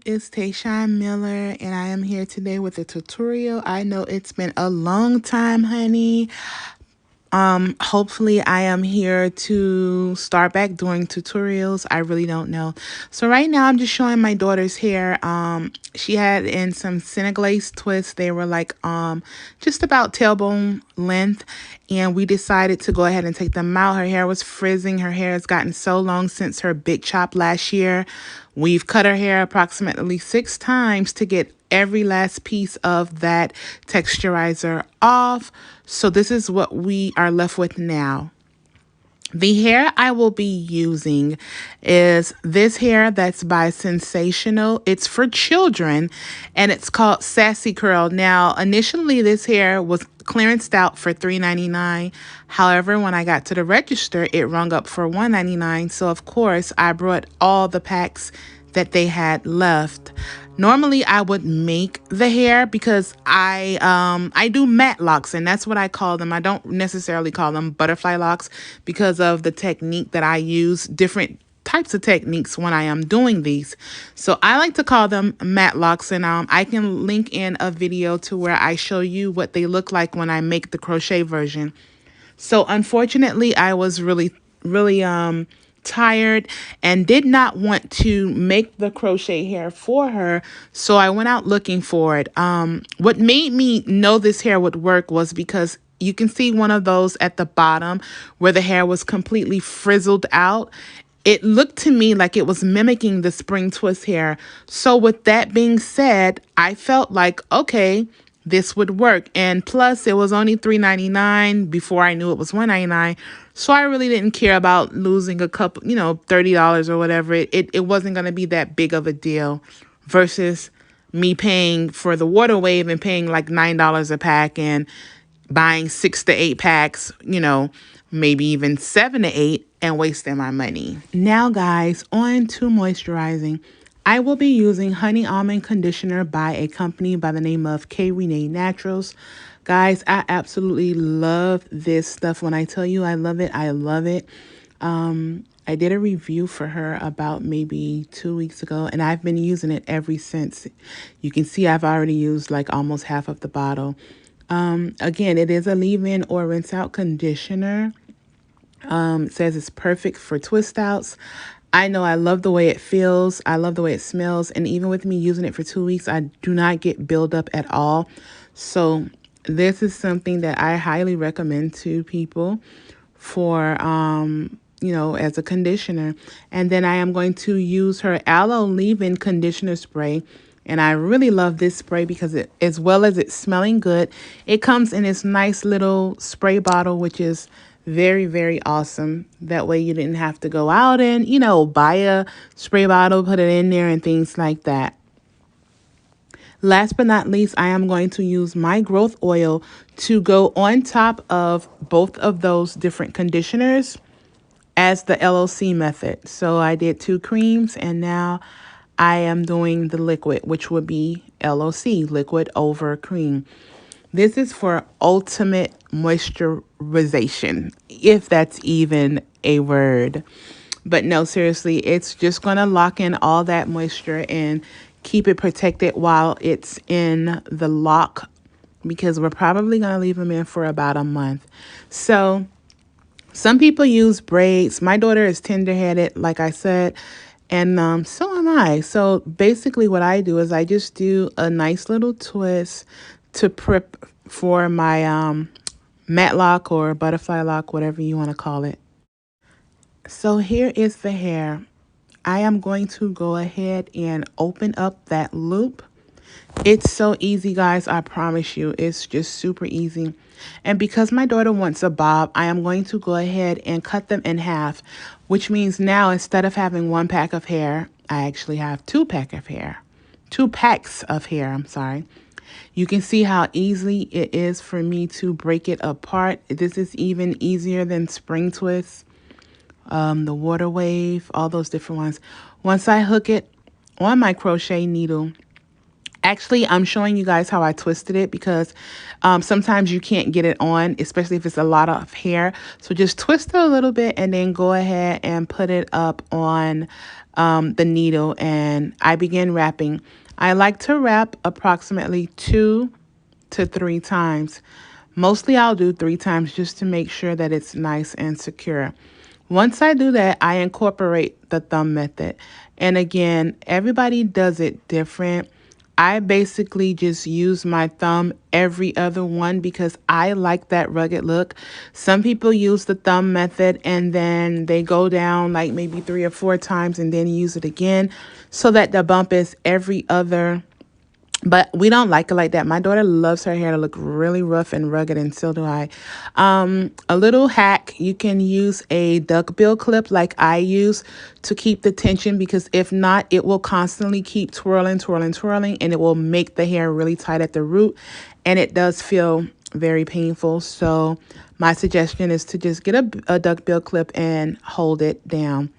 It's Tayshawn Miller, and I am here today with a tutorial. I know it's been a long time, honey. Hopefully I am here to start back doing tutorials. I really don't know. So right now I'm just showing my daughter's hair. She had in some Seneglace twists. They were like just about tailbone length, and we decided to go ahead and take them out. Her hair was frizzing. Her hair has gotten so long since her big chop last year. We've cut her hair approximately 6 times to get every last piece of that texturizer off. So this is what we are left with now. The hair I will be using is this hair that's by Sensational. It's for children, and it's called Sassy Curl. Now, initially, this hair was clearanced out for $3.99. However, when I got to the register, it rung up for $1.99. So, of course, I brought all the packs that they had left. Normally I would make the hair because I do matlocks, and that's what I call them. I don't necessarily call them butterfly locks because of the technique that I use, different types of techniques when I am doing these. So I like to call them matlocks, and I can link in a video to where I show you what they look like when I make the crochet version. So unfortunately, I was really tired and did not want to make the crochet hair for her, so I went out looking for it. What made me know this hair would work was because you can see one of those at the bottom where the hair was completely frizzled out. It looked to me like it was mimicking the spring twist hair. So with that being said, I felt like, okay, this would work. And plus, it was only $3.99 before I knew it was $1.99. So I really didn't care about losing a couple, $30 or whatever. It wasn't going to be that big of a deal versus me paying for the water wave and paying like $9 a pack and buying 6 to 8 packs, maybe even 7 to 8, and wasting my money. Now, guys, on to moisturizing. I will be using Honey Almond Conditioner by a company by the name of K. Renee Naturals. Guys, I absolutely love this stuff. When I tell you I love it, I love it. I did a review for her about maybe 2 weeks ago, and I've been using it ever since. You can see I've already used like almost half of the bottle. Again, it is a leave-in or rinse-out conditioner. It says it's perfect for twist outs. I know I love the way it feels. I love the way it smells. And even with me using it for 2 weeks, I do not get buildup at all. So this is something that I highly recommend to people for, as a conditioner. And then I am going to use her Aloe Leave-In Conditioner Spray. And I really love this spray because as well as it's smelling good, it comes in this nice little spray bottle, which is very, very awesome. That way you didn't have to go out and, buy a spray bottle, put it in there and things like that. Last but not least, I am going to use my growth oil to go on top of both of those different conditioners as the LOC method. So I did 2 creams, and now I am doing the liquid, which would be LOC, liquid over cream. This is for ultimate moisturization, if that's even a word. But no, seriously, it's just going to lock in all that moisture and keep it protected while it's in the lock, because we're probably going to leave them in for about a month. So some people use braids. My daughter is tender-headed, like I said, and so am I. So basically what I do is I just do a nice little twist to prep for my matlock or butterfly lock, whatever you want to call it. So here is the hair. I am going to go ahead and open up that loop. It's so easy, guys. I promise you, it's just super easy. And because my daughter wants a bob, I am going to go ahead and cut them in half, which means now instead of having 1 pack of hair, I actually have 2 packs of hair. 2 packs of hair, I'm sorry. You can see how easy it is for me to break it apart. This is even easier than spring twist, the water wave, all those different ones. Once I hook it on my crochet needle, Actually, I'm showing you guys how I twisted it because sometimes you can't get it on, especially if it's a lot of hair. So just twist it a little bit and then go ahead and put it up on the needle. And I begin wrapping. I like to wrap approximately 2 to 3 times. Mostly I'll do 3 times just to make sure that it's nice and secure. Once I do that, I incorporate the thumb method. And again, everybody does it different. I basically just use my thumb every other one because I like that rugged look. Some people use the thumb method and then they go down like maybe 3 or 4 times and then use it again so that the bump is every other. But we don't like it like that. My daughter loves her hair to look really rough and rugged, and so do I. A little hack, you can use a duckbill clip like I use to keep the tension, because if not, it will constantly keep twirling, twirling, twirling, and it will make the hair really tight at the root, and it does feel very painful. So my suggestion is to just get a duckbill clip and hold it down.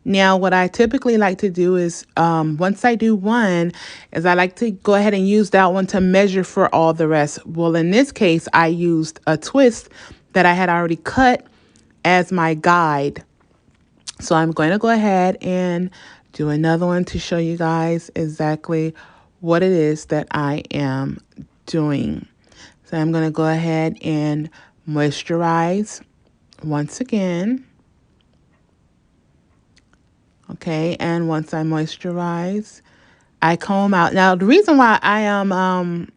Now, what I typically like to do is, once I do one, is I like to go ahead and use that one to measure for all the rest. Well, in this case, I used a twist that I had already cut as my guide. So I'm going to go ahead and do another one to show you guys exactly what it is that I am doing. So I'm going to go ahead and moisturize once again. Okay, and once I moisturize, I comb out. Now, the reason why I am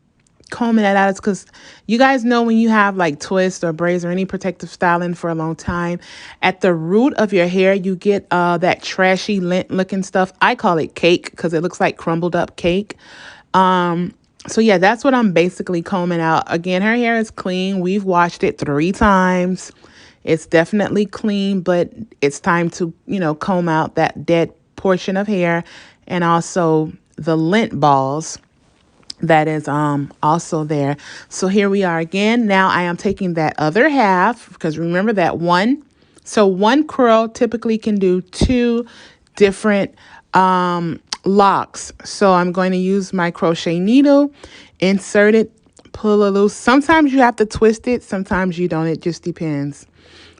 combing that out is because you guys know when you have like twists or braids or any protective styling for a long time, at the root of your hair, you get that trashy lint looking stuff. I call it cake because it looks like crumbled up cake. So yeah, that's what I'm basically combing out. Again, her hair is clean. We've washed it 3 times. It's definitely clean, but it's time to, comb out that dead portion of hair and also the lint balls that is also there. So here we are again. Now I am taking that other half, because remember that one. So one curl typically can do 2 different locks. So I'm going to use my crochet needle, insert it, pull it loose. Sometimes you have to twist it, sometimes you don't. It just depends.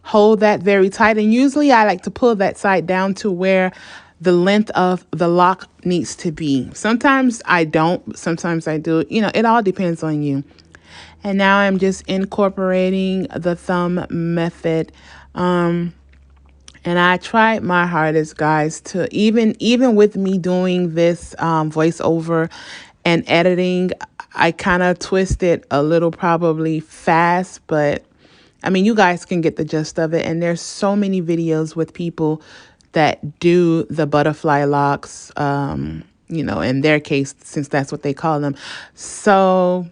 Hold that very tight, and usually I like to pull that side down to where the length of the lock needs to be. Sometimes I don't, sometimes I do. It all depends on you. And now I'm just incorporating the thumb method. And I tried my hardest, guys, to even with me doing this voiceover and editing, I kind of twisted a little, probably fast, but I mean, you guys can get the gist of it. And there's so many videos with people that do the butterfly locks, in their case, since that's what they call them. So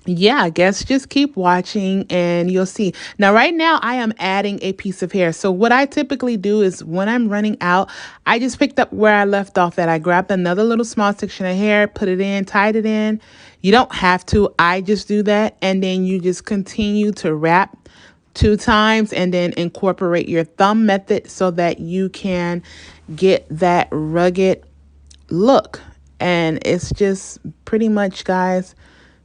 yeah, I guess just keep watching and you'll see. Now, right now, I am adding a piece of hair. So what I typically do is when I'm running out, I just picked up where I left off, that I grabbed another little small section of hair, put it in, tied it in. You don't have to. I just do that. And then you just continue to wrap 2 times and then incorporate your thumb method so that you can get that rugged look. And it's just pretty much, guys,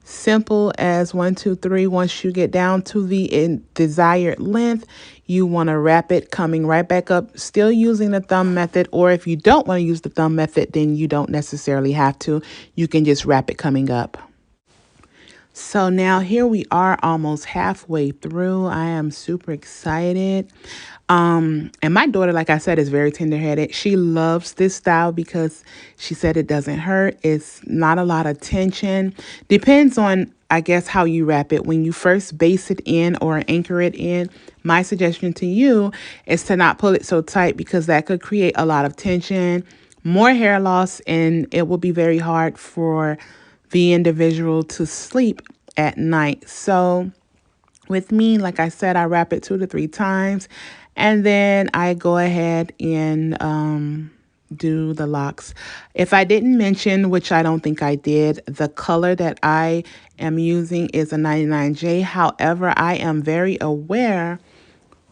simple as 1, 2, 3. Once you get down to the desired length, you want to wrap it coming right back up, still using the thumb method. Or if you don't want to use the thumb method, then you don't necessarily have to. You can just wrap it coming up. So now here we are, almost halfway through. I am super excited. And my daughter, like I said, is very tender-headed. She loves this style because she said it doesn't hurt. It's not a lot of tension. Depends on, I guess, how you wrap it. When you first base it in or anchor it in, my suggestion to you is to not pull it so tight, because that could create a lot of tension, more hair loss, and it will be very hard for the individual to sleep at night. So with me, like I said, I wrap it 2 to 3 times, and then I go ahead and do the locks. If I didn't mention, which I don't think I did, the color that I am using is a 99J. However, I am very aware,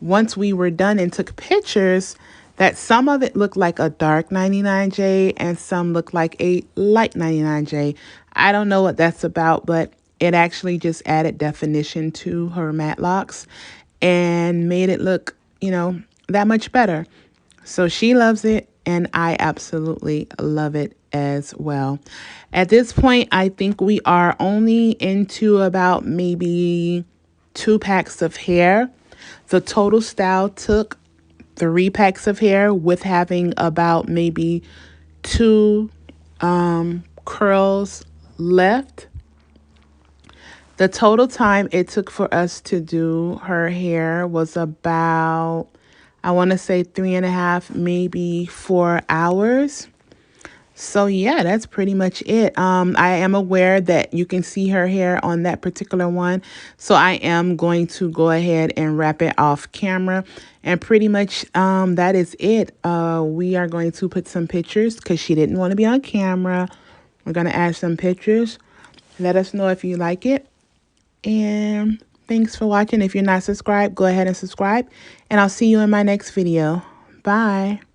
once we were done and took pictures, that some of it looked like a dark 99J and some looked like a light 99J. I don't know what that's about, but it actually just added definition to her matte locks and made it look, that much better. So she loves it, and I absolutely love it as well. At this point, I think we are only into about maybe 2 packs of hair. The total style took 3 packs of hair, with having about maybe 2 curls left. The total time it took for us to do her hair was about, I want to say 3.5, maybe 4 hours. So yeah, that's pretty much it. I am aware that you can see her hair on that particular one. So I am going to go ahead and wrap it off camera. And pretty much that is it. We are going to put some pictures because she didn't want to be on camera. We're going to add some pictures. Let us know if you like it. And thanks for watching. If you're not subscribed, go ahead and subscribe. And I'll see you in my next video. Bye.